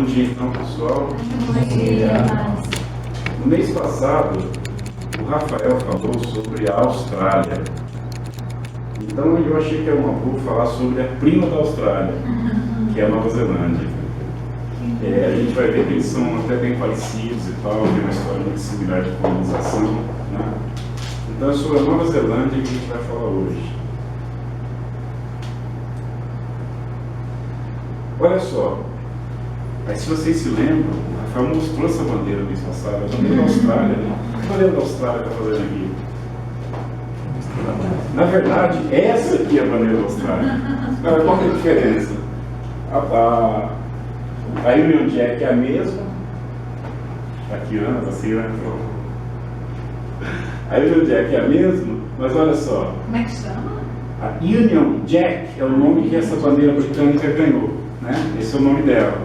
dia então, pessoal. No mês passado, o Rafael falou sobre a Austrália. Então eu achei que era uma boa falar sobre a prima da Austrália, que é a Nova Zelândia. A gente vai ver que eles são até bem parecidos e tal, tem uma história muito similar de colonização, né? Então é sobre a Nova Zelândia que a gente vai falar hoje. Olha só, aí se vocês se lembram, o Rafael mostrou essa bandeira no mês passado, a bandeira da Austrália, né? O que a bandeira da Austrália está fazendo aqui? Na verdade, essa aqui é a bandeira da Austrália. Qual que é a diferença? A Union Jack é a mesma. Aqui, Ana, você, né? A Union Jack é a mesma, mas olha só. Como é que chama? A Union Jack é o nome que essa bandeira britânica ganhou, né? Esse é o nome dela.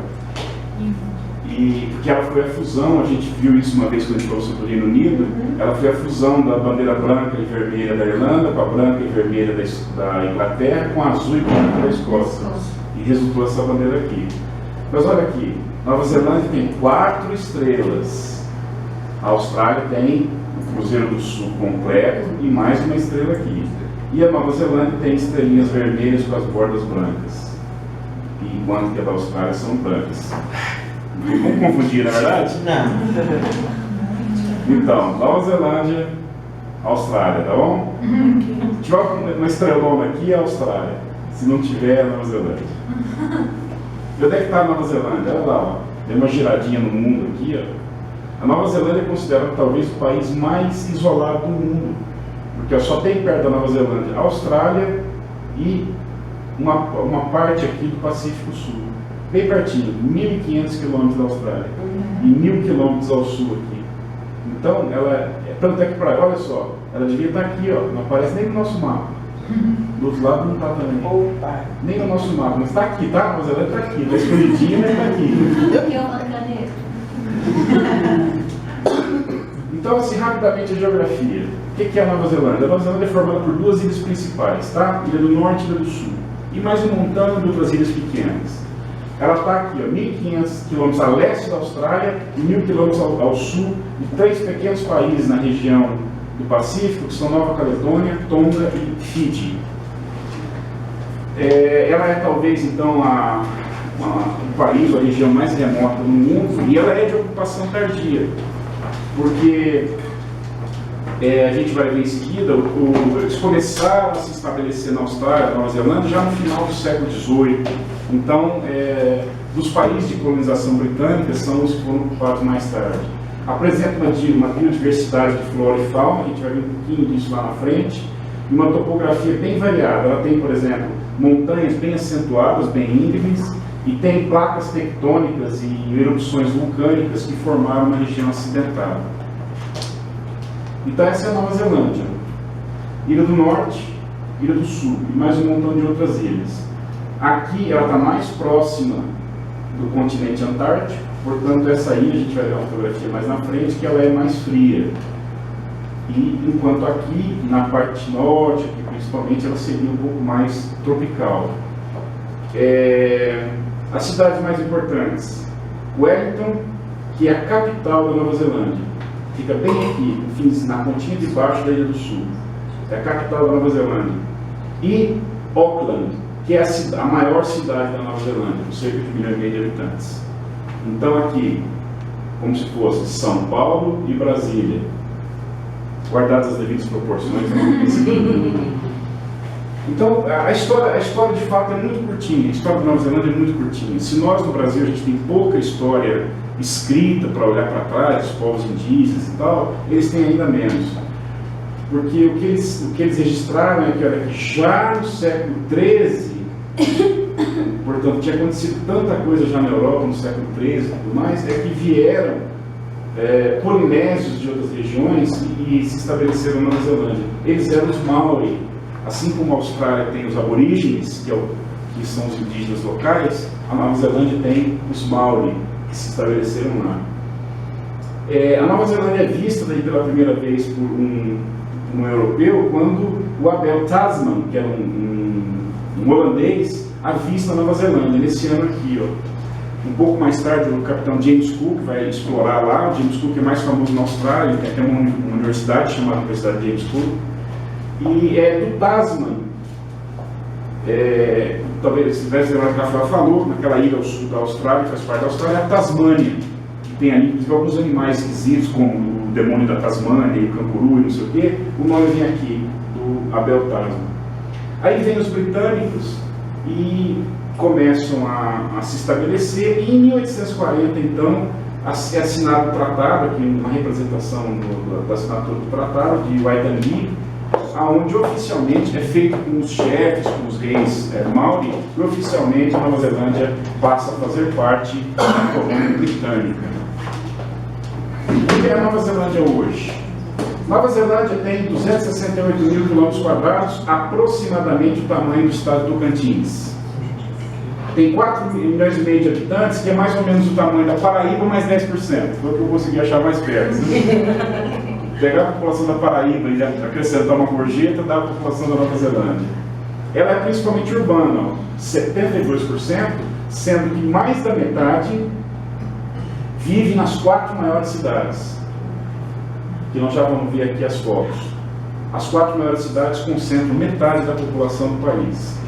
E porque ela foi a fusão, a gente viu isso uma vez quando a gente falou sobre o Reino Unido, ela foi a fusão da bandeira branca e vermelha da Irlanda com a branca e vermelha da Inglaterra com a azul e branca da Escócia. E resultou essa bandeira aqui. Mas olha aqui, Nova Zelândia tem 4 estrelas. A Austrália tem o Cruzeiro do Sul completo e mais uma estrela aqui. E a Nova Zelândia tem estrelinhas vermelhas com as bordas brancas. Enquanto que a da Austrália são brancas. Vamos confundir, na verdade? Não. Então, Nova Zelândia, Austrália, tá bom? Se tiver uma estrelona aqui, é a Austrália. Se não tiver, é a Nova Zelândia. E onde é que está a Nova Zelândia? Olha lá, ó. Tem uma giradinha no mundo aqui, ó. A Nova Zelândia é considerada talvez o país mais isolado do mundo. Porque só tem perto da Nova Zelândia a Austrália e uma parte aqui do Pacífico Sul. Bem pertinho, 1.500 quilômetros da Austrália e 1.000 quilômetros ao sul aqui. Então, ela tanto é que para olha só, ela devia estar aqui, ó, não aparece nem no nosso mapa. Do outro lado não está também. Opa. Nem no nosso mapa, mas está aqui, tá? A Nova Zelândia está aqui, está escondidinha, mas está aqui. Eu que é uma cadeira. Então, assim, rapidamente a geografia. O que é a Nova Zelândia? A Nova Zelândia é formada por 2 ilhas principais, tá? Ilha do Norte e Ilha do Sul. E mais um montão de outras ilhas pequenas. Ela está aqui, ó, 1.500 quilômetros a leste da Austrália e 1.000 quilômetros ao sul de 3 pequenos países na região do Pacífico, que são Nova Caledônia, Tonga e Fiji. Ela é talvez, então, o país, a região mais remota do mundo, e ela é de ocupação tardia, porque a gente vai ver em seguida, eles começaram a se estabelecer na Austrália, na Nova Zelândia, já no final do século XVIII. Então, dos países de colonização britânica, são os que foram ocupados mais tarde. Apresenta uma biodiversidade de flora e fauna, a gente vai ver um pouquinho disso lá na frente, e uma topografia bem variada. Ela tem, por exemplo, montanhas bem acentuadas, bem íngremes, e tem placas tectônicas e erupções vulcânicas que formaram uma região acidentada. Então essa é a Nova Zelândia. Ilha do Norte, Ilha do Sul, e mais um montão de outras ilhas. Aqui ela está mais próxima do continente antártico, portanto essa ilha, a gente vai ver uma fotografia mais na frente, que ela é mais fria. E enquanto aqui, na parte norte, aqui principalmente, ela seria um pouco mais tropical. As cidades mais importantes: Wellington, que é a capital da Nova Zelândia, fica bem aqui, na pontinha de baixo da Ilha do Sul, é a capital da Nova Zelândia. E Auckland, que é a maior cidade da Nova Zelândia, com cerca de 1,5 milhão de habitantes. Então aqui, como se fosse São Paulo e Brasília, guardadas as devidas proporções. Então, a história de fato é muito curtinha, a história da Nova Zelândia é muito curtinha. Se nós no Brasil a gente tem pouca história escrita para olhar para trás, os povos indígenas e tal, eles têm ainda menos. Porque o que eles registraram é que, olha, já no século XIII, portanto, tinha acontecido tanta coisa já na Europa no século XIII e tudo mais, é que vieram polinésios de outras regiões e se estabeleceram na Nova Zelândia. Eles eram os Maori. Assim como a Austrália tem os aborígenes, que são os indígenas locais, a Nova Zelândia tem os Maori, que se estabeleceram lá. A Nova Zelândia é vista daí pela primeira vez por um europeu quando o Abel Tasman, que era um holandês, avista a Nova Zelândia, nesse ano aqui, ó. Um pouco mais tarde, o capitão James Cook vai explorar lá. O James Cook é mais famoso na Austrália, ele tem uma universidade chamada Universidade James Cook, e é do Tasman. Talvez se tivesse lembrado que o Rafael falou, naquela ilha ao sul da Austrália, que faz parte da Austrália, é a Tasmânia, que tem ali inclusive alguns animais esquisitos, como o demônio da Tasmânia, o canguru e não sei o quê. O nome vem aqui, do Abel Tasman. Aí vem os britânicos e começam a se estabelecer, e em 1840, então, é assinado o tratado, aqui uma representação da assinatura do tratado de Waitangi, onde oficialmente é feito com os chefes, com os reis Maori, e oficialmente a Nova Zelândia passa a fazer parte da colônia britânica. O que é a Nova Zelândia hoje? Nova Zelândia tem 268 mil quilômetros quadrados, aproximadamente o tamanho do estado do Tocantins. Tem 4,5 milhões de habitantes, que é mais ou menos o tamanho da Paraíba, mais 10%. Foi o que eu consegui achar mais perto. Pegar a população da Paraíba e acrescentar uma gorjeta, dá a população da Nova Zelândia. Ela é principalmente urbana, 72%, sendo que mais da metade vive nas 4 maiores cidades, que nós já vamos ver aqui as fotos. As 4 maiores cidades concentram metade da população do país.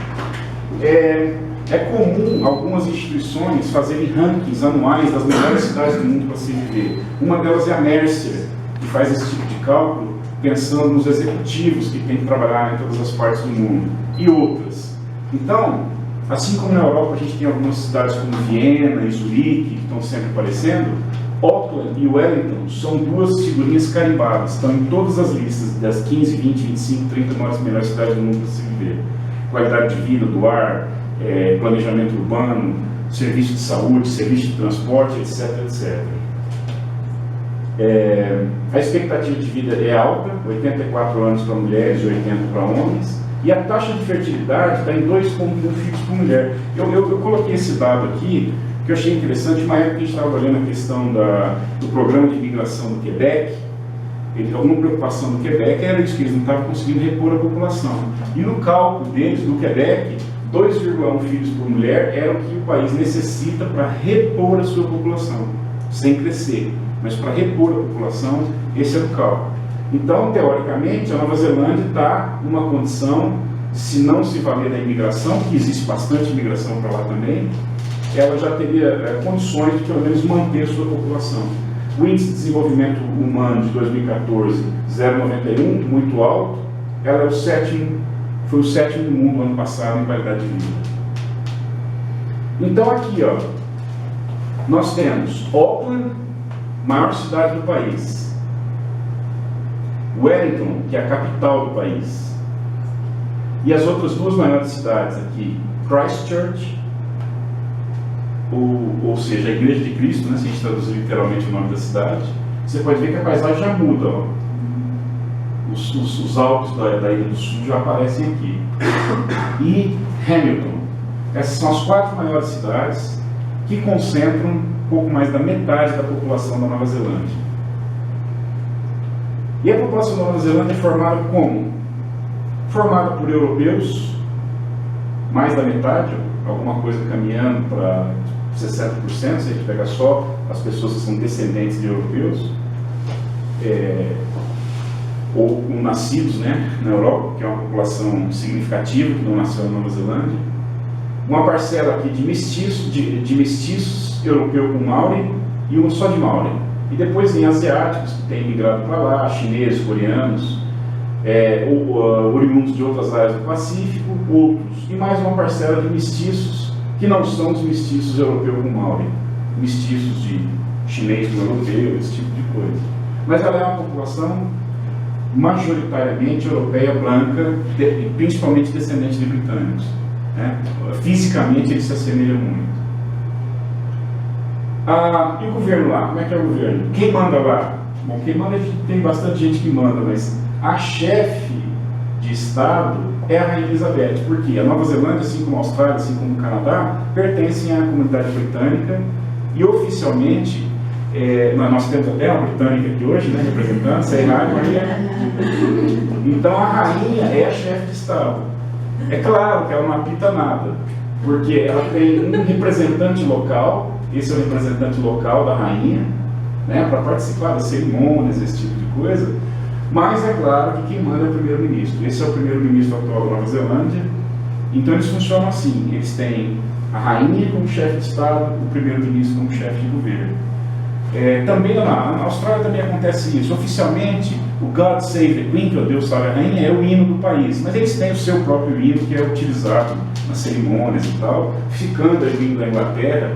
É comum algumas instituições fazerem rankings anuais das melhores cidades do mundo para se viver. Uma delas é a Mercer, que faz esse tipo de cálculo pensando nos executivos que têm que trabalhar em todas as partes do mundo, e outras. Então, assim como na Europa a gente tem algumas cidades como Viena e Zurique, que estão sempre aparecendo, Auckland e Wellington são 2 figurinhas carimbadas, estão em todas as listas das 15, 20, 25, 30 melhores cidades do mundo para se viver. Qualidade de vida, do ar, planejamento urbano, serviço de saúde, serviço de transporte, etc, etc. A expectativa de vida é alta, 84 anos para mulheres e 80 para homens, e a taxa de fertilidade está em 2,1 filhos por mulher. Eu coloquei esse dado aqui, que eu achei interessante. Uma época que a gente estava olhando a questão do programa de imigração do Quebec, alguma preocupação do Quebec era isso, que eles não estavam conseguindo repor a população. E no cálculo deles, do Quebec, 2,1 filhos por mulher era o que o país necessita para repor a sua população, sem crescer. Mas para repor a população, esse é o cálculo. Então, teoricamente, a Nova Zelândia está numa condição, se não se valer da imigração, que existe bastante imigração para lá também, ela já teria condições de, pelo menos, manter a sua população. O índice de desenvolvimento humano de 2014, 0,91, muito alto. Ela é foi o 7º do mundo ano passado em qualidade de vida. Então, aqui, ó, nós temos Auckland, maior cidade do país. Wellington, que é a capital do país. E as outras 2 maiores cidades aqui, Christchurch, ou seja, a Igreja de Cristo, né, se a gente traduzir literalmente o nome da cidade, você pode ver que a paisagem já muda. Ó. Os altos da Ilha do Sul já aparecem aqui. E Hamilton. Essas são as 4 maiores cidades que concentram um pouco mais da metade da população da Nova Zelândia. E a população da Nova Zelândia é formada como? Formada por europeus, mais da metade, alguma coisa caminhando para 60%, se a gente pegar só as pessoas que são descendentes de europeus, ou nascidos, né, na Europa, que é uma população significativa que não nasceu na Nova Zelândia. Uma parcela aqui de mestiços europeu com Maori e uma só de Maori. E depois em asiáticos que têm migrado para lá, chineses, coreanos, oriundos de outras áreas do Pacífico, outros. E mais uma parcela de mestiços que não são os mestiços europeu com Maori, mestiços de chinês com europeu, esse tipo de coisa. Mas ela é uma população majoritariamente europeia, branca, principalmente descendente de britânicos. Né? Fisicamente eles se assemelham muito. E o governo lá? Como é que é o governo? Quem manda lá? Bom, quem manda, tem bastante gente que manda, mas a chefe de Estado é a Rainha Elizabeth. Por quê? A Nova Zelândia, assim como a Austrália, assim como o Canadá, pertencem à comunidade britânica e oficialmente, nós temos até uma britânica aqui hoje, né, representando, então a rainha é a chefe de Estado. É claro que ela não apita nada, porque ela tem um representante local esse é o representante local da rainha, né, para participar das cerimônias, esse tipo de coisa. Mas é claro que quem manda é o primeiro-ministro. Esse é o primeiro-ministro atual da Nova Zelândia. Então eles funcionam assim, eles têm a rainha como chefe de Estado, o primeiro-ministro como chefe de governo. Também na Austrália também acontece isso. Oficialmente, o God Save the Queen, que é o Deus salve a rainha, é o hino do país. Mas eles têm o seu próprio hino, que é utilizado nas cerimônias e tal, ficando aí vindo da Inglaterra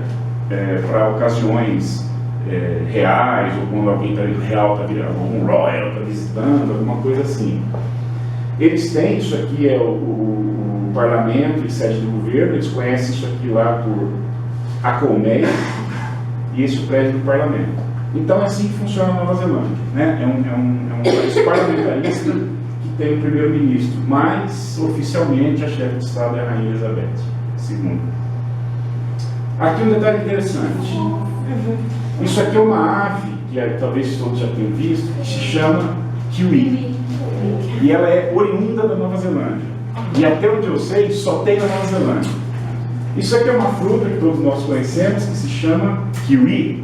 para ocasiões reais, ou quando alguém real está virando, algum royal está visitando, alguma coisa assim. Eles têm, isso aqui é o parlamento e sede do governo, eles conhecem isso aqui lá por Acolmeia, e esse é o prédio do parlamento. Então é assim que funciona a Nova Zelândia, né? É um país parlamentarista que tem o primeiro-ministro, mas oficialmente a chefe de Estado é a Rainha Elizabeth II. Aqui um detalhe interessante. Isso aqui é uma ave, que talvez todos já tenham visto, que se chama kiwi. E ela é oriunda da Nova Zelândia. E até onde eu sei, só tem na Nova Zelândia. Isso aqui é uma fruta que todos nós conhecemos, que se chama kiwi.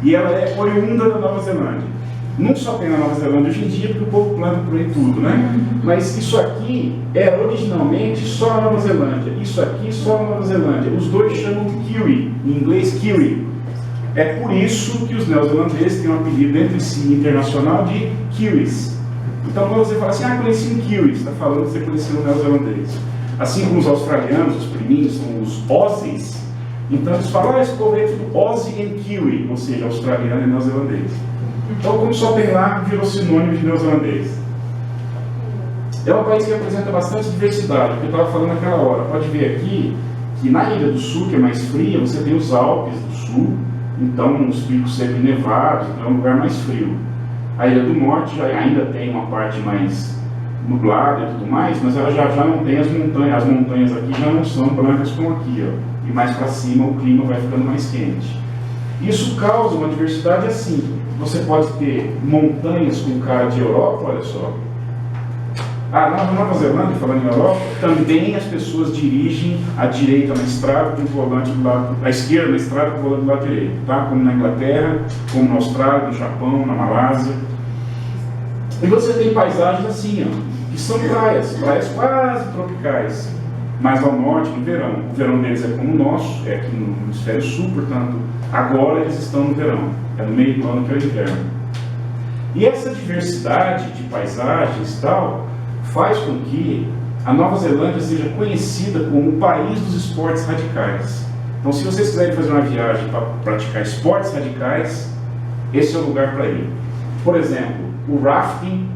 E ela é oriunda da Nova Zelândia. Não só tem na Nova Zelândia hoje em dia, porque o povo planta por aí tudo, né? Mas isso aqui era originalmente só na Nova Zelândia. Isso aqui só na Nova Zelândia. Os dois chamam de kiwi, em inglês kiwi. É por isso que os neozelandeses têm um apelido entre si internacional de kiwis. Então quando você fala assim, conheci um kiwi, você está falando que você conheceu um neozelandês. Assim como os australianos, os priminhos, são os Aussies, então eles falam, esse povo é tudo Aussie and Kiwi, ou seja, australiano e neozelandês. Então como só tem lá, virou sinônimo de neozelandês. É um país que apresenta bastante diversidade, que eu estava falando naquela hora. Pode ver aqui que na Ilha do Sul, que é mais fria, você tem os Alpes do Sul, então os picos sempre nevados, então é um lugar mais frio. A Ilha do Norte já ainda tem uma parte mais nublada e tudo mais, mas ela já não tem as montanhas aqui já não são brancas como aqui, ó. E mais para cima o clima vai ficando mais quente. Isso causa uma diversidade assim. Você pode ter montanhas com cara de Europa, olha só. Na Nova Zelândia, falando em Europa, também as pessoas dirigem à direita na estrada com o volante do lado, à esquerda na estrada com o volante do lado direito, tá? Como na Inglaterra, como na Austrália, no Japão, na Malásia. E você tem paisagens assim, ó, que são praias quase tropicais, mais ao norte, no verão. O verão deles é como o nosso, é aqui no hemisfério sul, portanto, agora eles estão no verão, é no meio do ano que é o inverno. E essa diversidade de paisagens e tal, faz com que a Nova Zelândia seja conhecida como o país dos esportes radicais. Então, se vocês quiserem fazer uma viagem para praticar esportes radicais, esse é o lugar para ir. Por exemplo, o rafting,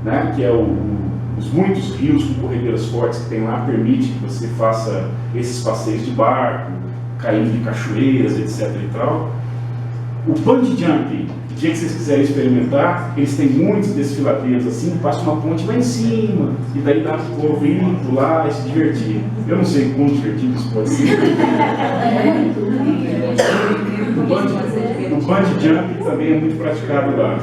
né, que é os muitos rios com corredeiras fortes que tem lá, permite que você faça esses passeios de barco, caindo de cachoeiras, etc. e tal. O bungee jumping, o dia que vocês quiserem experimentar, eles têm muitos desfiladeiros assim, passa uma ponte lá em cima, e daí dá para o povo ir pular e se divertir. Eu não sei quão divertido isso pode ser. O bungee jumping também é muito praticado lá.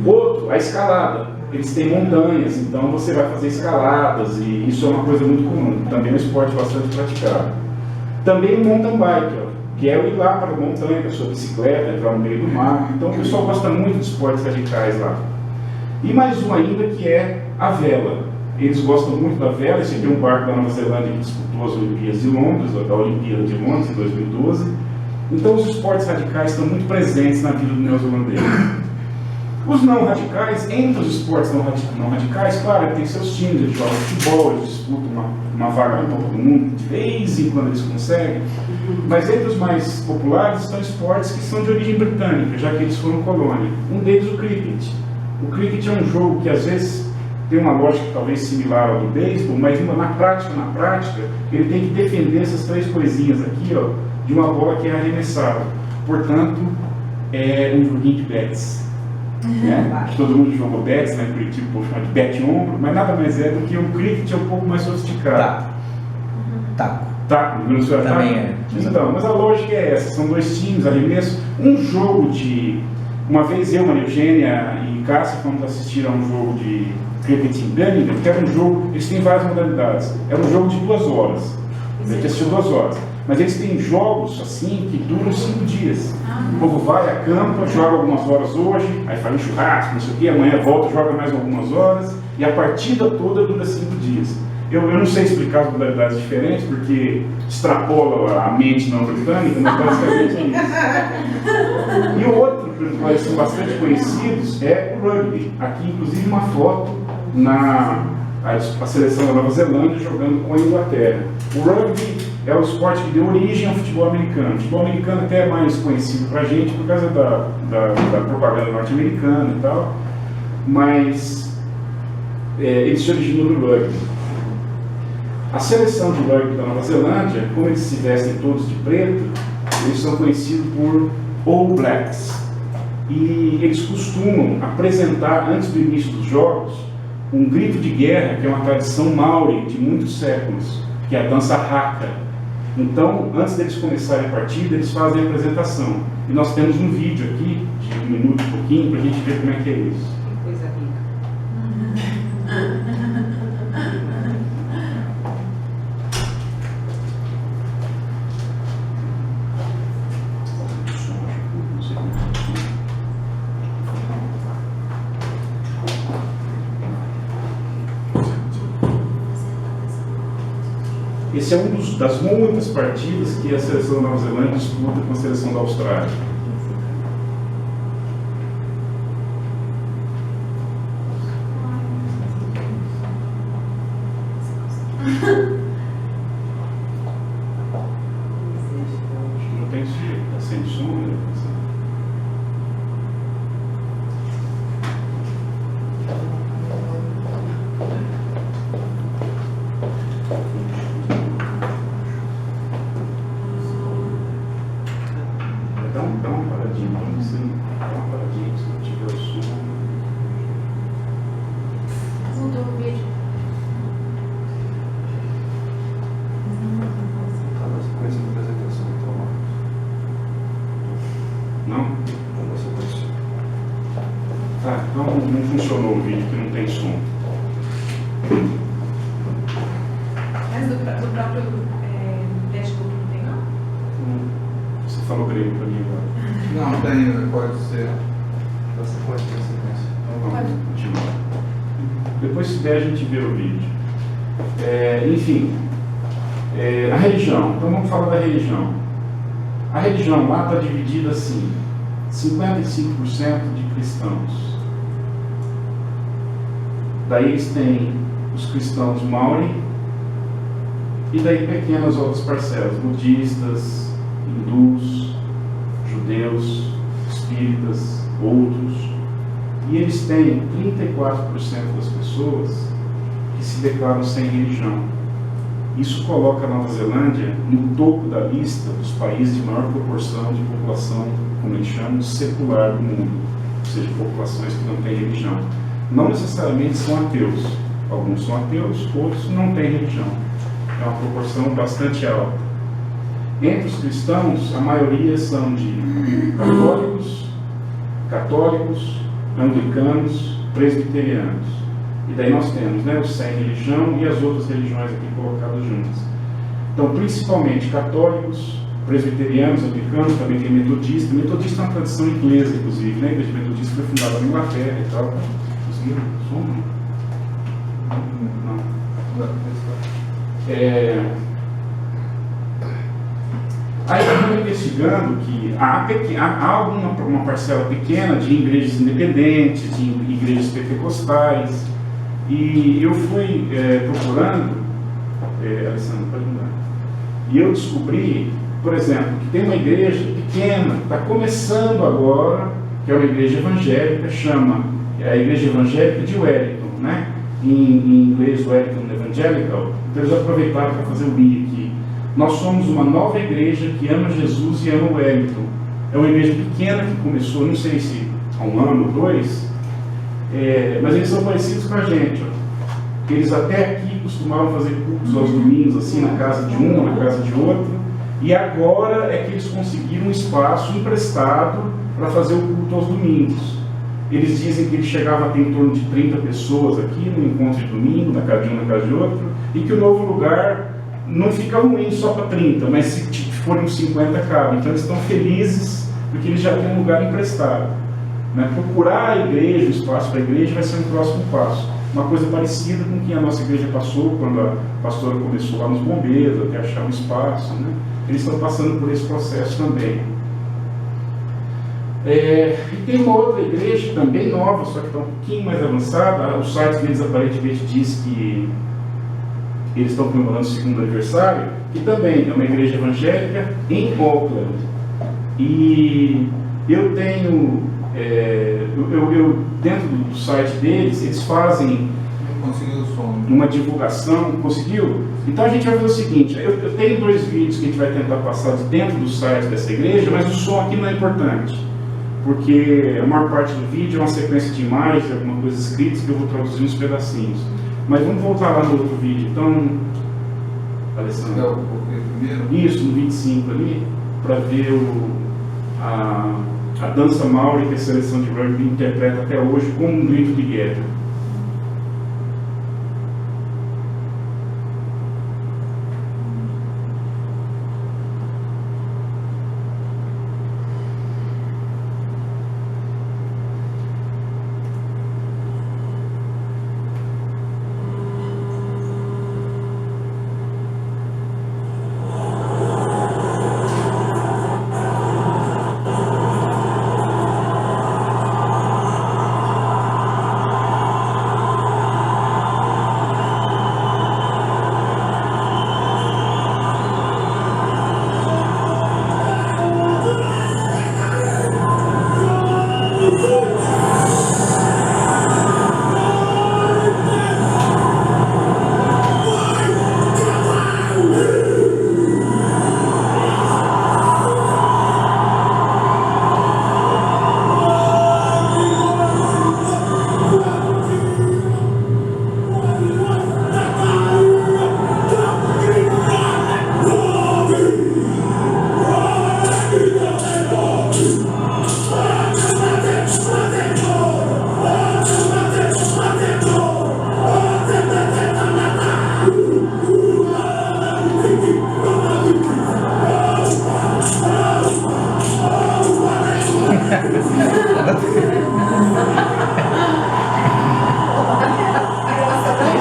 Outro, a escalada. Eles têm montanhas, então você vai fazer escaladas, e isso é uma coisa muito comum. Também é um esporte bastante praticado. Também o mountain bike, ó, que é eu ir lá para a montanha com a sua bicicleta, entrar no meio do mar. Então o pessoal gosta muito de esportes radicais lá. E mais um ainda, que é a vela. Eles gostam muito da vela. Esse aqui é um barco da Nova Zelândia que disputou as Olimpíadas de Londres, da Olimpíada de Londres em 2012. Então os esportes radicais estão muito presentes na vida do neozelandês. Os não radicais, entre os esportes não radicais, claro, tem seus times, eles jogam futebol, eles disputam uma vaga na Copa do Mundo, de vez em quando eles conseguem, mas entre os mais populares estão esportes que são de origem britânica, já que eles foram colônia. Um deles, o cricket. O cricket é um jogo que às vezes tem uma lógica talvez similar ao do beisebol, mas na prática, ele tem que defender essas três coisinhas aqui, ó, de uma bola que é arremessada. Portanto, é um joguinho de bets. Todo mundo jogou bets, né? Curitiba o povo chama de bet ombro, mas nada mais é do que o cricket é um pouco mais sofisticado. Taco, no Brasil também é. Então, mas a lógica é essa, são dois times, arremesso, um jogo de... Uma vez eu, Maria Eugênia e Cássia fomos assistir a um jogo de cricket em Birmingham, que era um jogo, eles têm várias modalidades, era um jogo de 2 horas, a gente assistiu 2 horas. Mas eles têm jogos assim que duram 5 dias. O povo vai, acampa, joga algumas horas hoje, aí faz um churrasco, não sei o que, amanhã volta, joga mais algumas horas, e a partida toda dura 5 dias. Eu não sei explicar as modalidades diferentes, porque extrapola a mente não britânica, mas basicamente é isso. E o outro, que eles são bastante conhecidos, é o rugby. Aqui, inclusive, uma foto a seleção da Nova Zelândia jogando com a Inglaterra. O rugby é o esporte que deu origem ao futebol americano. O futebol americano até é mais conhecido pra gente por causa da propaganda norte-americana e tal, mas ele se originou no rugby. A seleção de rugby da Nova Zelândia, como eles se vestem todos de preto, eles são conhecidos por All Blacks. E eles costumam apresentar, antes do início dos jogos, um grito de guerra, que é uma tradição maori de muitos séculos, que é a dança haka. Então, antes deles começarem a partida, eles fazem a apresentação. E nós temos um vídeo aqui, de 1 minuto e pouquinho, para a gente ver como é que é isso. Que coisa rica. Esse é um das muitas partidas que a seleção da Nova Zelândia disputa com a seleção da Austrália. Não tem jeito, está sem som, né? Dá uma paradinha, vamos assim, dá uma paradinha, se não tiver o som. Mudou o vídeo. Está na sequência da apresentação, então. Não? Está na sequência. Ah, então não funcionou o vídeo, porque não tem som. Mas do próprio dashboard não tem, não? Você falou grego para mim agora. Não, tem, pode ser da sequência, da sequência. Então Pode. vamos continuar. Depois, se der, a gente vê o vídeo. Enfim, a religião. Então vamos falar da religião. A religião lá está dividida assim: 55% de cristãos. Daí eles têm os cristãos Maori, e daí pequenas outras parcelas, budistas, hindus, judeus, espíritas, outros. E eles têm 34% das pessoas que se declaram sem religião. Isso coloca a Nova Zelândia no topo da lista dos países de maior proporção de população, como eles chamam, secular do mundo, ou seja, populações que não têm religião. Não necessariamente são ateus. Alguns são ateus, outros não têm religião. É uma proporção bastante alta. Entre os cristãos, a maioria são de católicos, anglicanos, presbiterianos. E daí nós temos, né, os sem religião e as outras religiões aqui colocadas juntas. Então, principalmente católicos, presbiterianos, anglicanos, também tem metodista. Metodista é uma tradição inglesa, inclusive, né? A igreja metodista foi fundada na Inglaterra e tal. Conseguiram? Som? Não. Aí eu estou investigando que há uma parcela pequena de igrejas independentes, de igrejas pentecostais, e eu fui procurando, Alessandro, pode mudar, e eu descobri, por exemplo, que tem uma igreja pequena, está começando agora, que é uma igreja evangélica, chama a Igreja Evangélica de Wellington, né? Em inglês, Wellington Evangelical. Então eles aproveitaram para fazer o link aqui. Nós somos uma nova igreja que ama Jesus e ama o Wellington. É uma igreja pequena que começou, não sei se há 1 ano ou 2, mas eles são parecidos com a gente. Ó. Eles até aqui costumavam fazer cultos aos domingos, assim, na casa de um, na casa de outro, e agora é que eles conseguiram um espaço emprestado para fazer o culto aos domingos. Eles dizem que eles chegavam a ter em torno de 30 pessoas aqui no encontro de domingo, na casa de um, na casa de outro, e que o novo lugar não fica ruim só para 30, mas se forem uns 50 cabe. Então eles estão felizes porque eles já têm um lugar emprestado. Né? Procurar a igreja, o espaço para a igreja vai ser um próximo passo. Uma coisa parecida com o que a nossa igreja passou quando a pastora começou lá nos bombeiros, até achar um espaço. Né? Eles estão passando por esse processo também. E tem uma outra igreja também nova, só que está um pouquinho mais avançada. O site deles aparentemente diz que eles estão comemorando o 2º aniversário, que também é uma igreja evangélica em Auckland. E eu tenho, dentro do site deles, eles fazem uma divulgação. Conseguiu? Então a gente vai fazer o seguinte, eu tenho 2 vídeos que a gente vai tentar passar dentro do site dessa igreja, mas o som aqui não é importante, porque a maior parte do vídeo é uma sequência de imagens, algumas coisas escritas que eu vou traduzir uns pedacinhos. Mas vamos voltar lá no outro vídeo. Então, Alessandro, isso, no 25 ali, para ver a dança Maori que a seleção de rugby interpreta até hoje como um grito de guerra.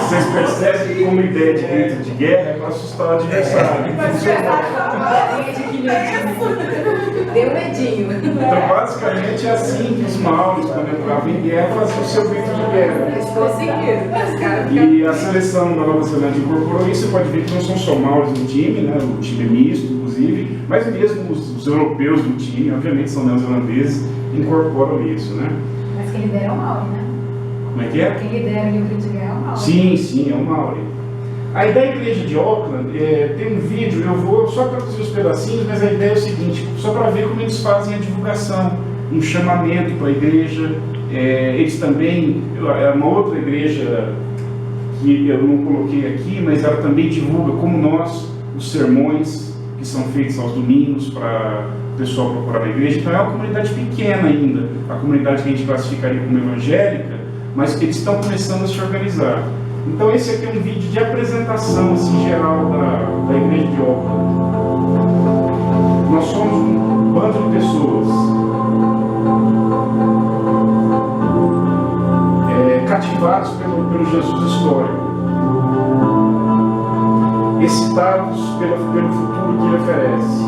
Vocês percebem que como ideia de grito de guerra é para assustar o adversário. Deu medinho. Então basicamente é assim que os maus, quando entravam em guerra, faziam o seu grito de guerra. Eles conseguiram. E a seleção da Nova Zelândia incorporou isso. Você pode ver que não são só maus no time, né? O time é misto, inclusive, mas mesmo os europeus do time, obviamente são neozelandeses, incorporam isso, né? Mas quem lidera é o Maori, né? Como é que é? Quem lidera o grito de guerra é o Maori. Sim, é o Maori. Aí da igreja de Auckland, tem um vídeo, eu vou só traduzir os pedacinhos, mas a ideia é o seguinte, só para ver como eles fazem a divulgação, um chamamento para a igreja. Eles também, é uma outra igreja que eu não coloquei aqui, mas ela também divulga, como nós, os sermões que são feitos aos domingos para o pessoal procurar a igreja. Então é uma comunidade pequena ainda, a comunidade que a gente classificaria como evangélica, mas que eles estão começando a se organizar. Então esse aqui é um vídeo de apresentação assim, geral da igreja de Auckland. Nós somos um bando de pessoas cativados pelo Jesus histórico, excitados pelo futuro que ele oferece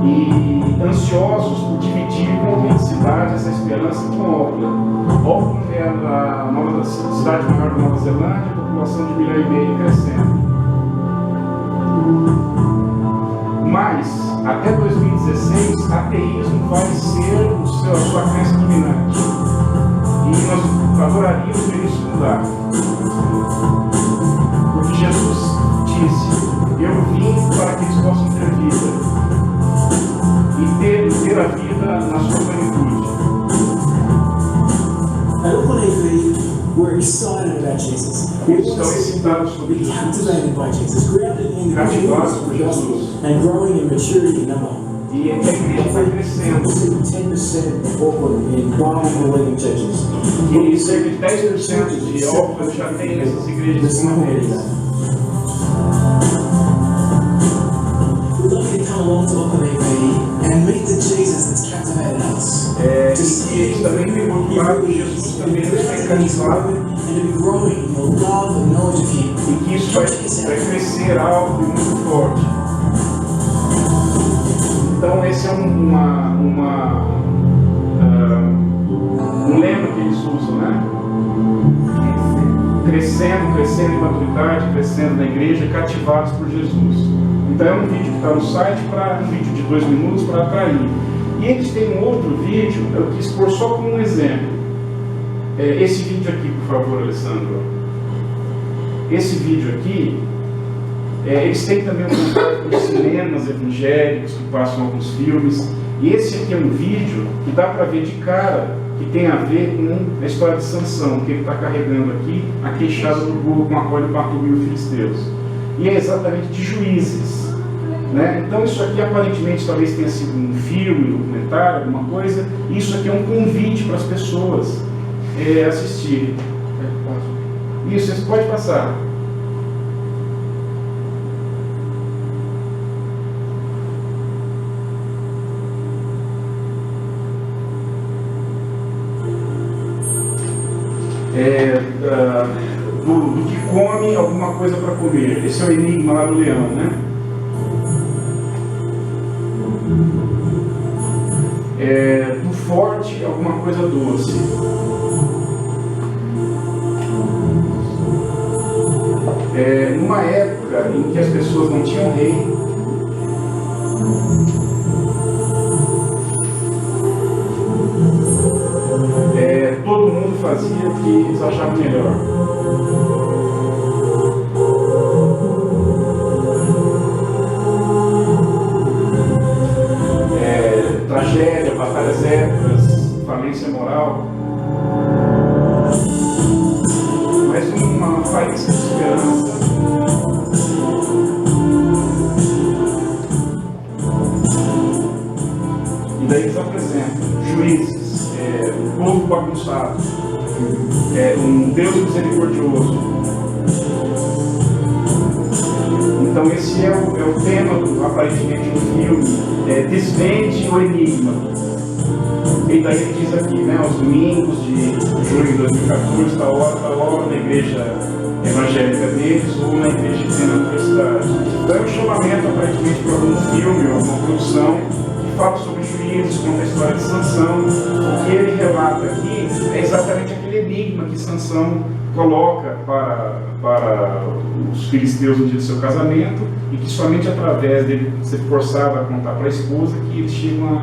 e ansiosos por dividir com autenticidade essa esperança com Auckland. Auckland é a cidade maior da Nova Zelândia, população de 1,5 milhão crescendo. Mas, até 2016, ateísmo vai ser a sua crença dominante. E nós adoraríamos ver isso mudar. Porque Jesus disse: eu vim para que eles possam ter vida. E ter a vida na sua plenitude. At Oakland AV, we're excited about Jesus. Eles estão excitados sobre Be Jesus, captivated by Jesus, grounded in the cativados por gospel, Jesus. and growing in maturity in number. E a igreja está crescendo. 10% of Auckland in Bible believing churches. E cerca de 10% de Auckland já tem essas igrejas como deles. world's open AV and meet the Jesus that's captivated us. E eles também têm outro lado, Jesus também nos tem carizado, And to be growing in your love and knowledge of Him. e que isso vai crescer alto e muito forte. Então esse é um lema que eles usam, né? Crescendo em maturidade, crescendo na igreja, cativados por Jesus. Então é um vídeo que está no site, um vídeo de 2 minutos para atrair. E eles têm um outro vídeo, eu quis pôr só como um exemplo. Esse vídeo aqui, por favor, Alessandro. Esse vídeo aqui, eles têm também um contato com cinemas evangélicos que passam alguns filmes. E esse aqui é um vídeo que dá para ver de cara que tem a ver com a história de Sansão, que ele está carregando aqui, a queixada do burro com a qual ele matou 1000 filisteus. E é exatamente de Juízes, né? Então isso aqui aparentemente talvez tenha sido um filme, um documentário, alguma coisa. E isso aqui é um convite para as pessoas assistirem. Isso, você pode passar. Do que come alguma coisa para comer. Esse é o enigma lá do leão, né? Do forte, alguma coisa doce. Numa época em que as pessoas não tinham rei, todo mundo fazia o que eles achavam melhor. Tragédia, batalhas épicas, falência moral. Mas uma faísca de esperança. E daí eles apresentam Juízes, um povo bagunçado, um Deus misericordioso. Então esse é o tema aparentemente do filme, Desvende o Enigma. E daí ele diz aqui, né, aos domingos de julho de 2014, tal hora na igreja evangélica deles ou na igreja que tem na universidade. Então é um chamamento aparentemente para um filme ou uma produção que fala sobre Juízes, conta a história de Sansão. O que ele relata aqui é exatamente aquele enigma que Sansão coloca para os filisteus no dia do seu casamento, e que somente através dele ser forçado a contar para a esposa que eles chegam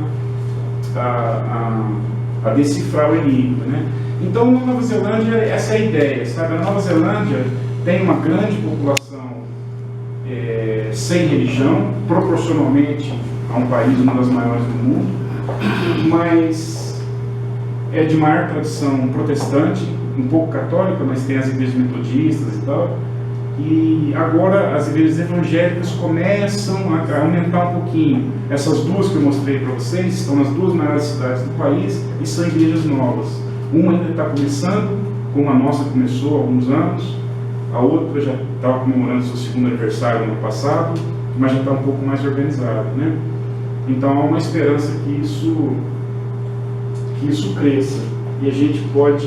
a decifrar o enigma, né? Então, na Nova Zelândia, essa é a ideia, sabe? A Nova Zelândia tem uma grande população sem religião, proporcionalmente a um país, uma das maiores do mundo, mas é de maior tradição protestante, um pouco católica, mas tem as igrejas metodistas e tal. E agora as igrejas evangélicas começam a aumentar um pouquinho. Essas duas que eu mostrei para vocês estão nas 2 maiores cidades do país e são igrejas novas. Uma ainda está começando, como a nossa começou há alguns anos. A outra já estava comemorando seu 2º aniversário no ano passado, mas já está um pouco mais organizada, né? Então há uma esperança que isso cresça. E a gente pode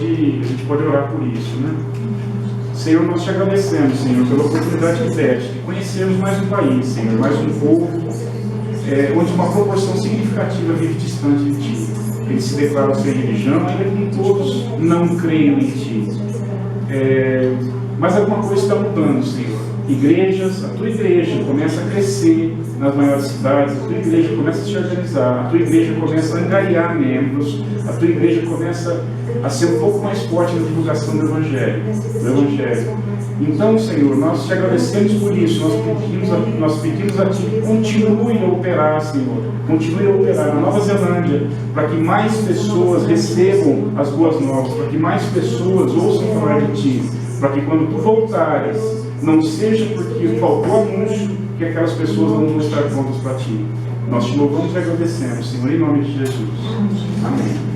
orar por isso, né? Senhor, nós te agradecemos, Senhor, pela oportunidade que deste de conhecermos mais um país, Senhor, mais um povo, onde uma proporção significativa vive distante de Ti. Eles se declaram sem religião, ainda que todos não creiam em Ti. Mas alguma coisa está mudando, Senhor. Igrejas, a Tua igreja começa a crescer nas maiores cidades, a Tua igreja começa a se organizar, a Tua igreja começa a angariar membros, a Tua igreja começa a ser um pouco mais forte na divulgação do Evangelho. Então, Senhor, nós te agradecemos por isso, nós pedimos a Ti que continue a operar, Senhor, continue a operar na Nova Zelândia, para que mais pessoas recebam as boas novas, para que mais pessoas ouçam falar de Ti, para que quando Tu voltares, não seja porque faltou anúncio que aquelas pessoas não vão estar prontas para Ti. Nós te louvamos e agradecemos, Senhor, em nome de Jesus. Amém.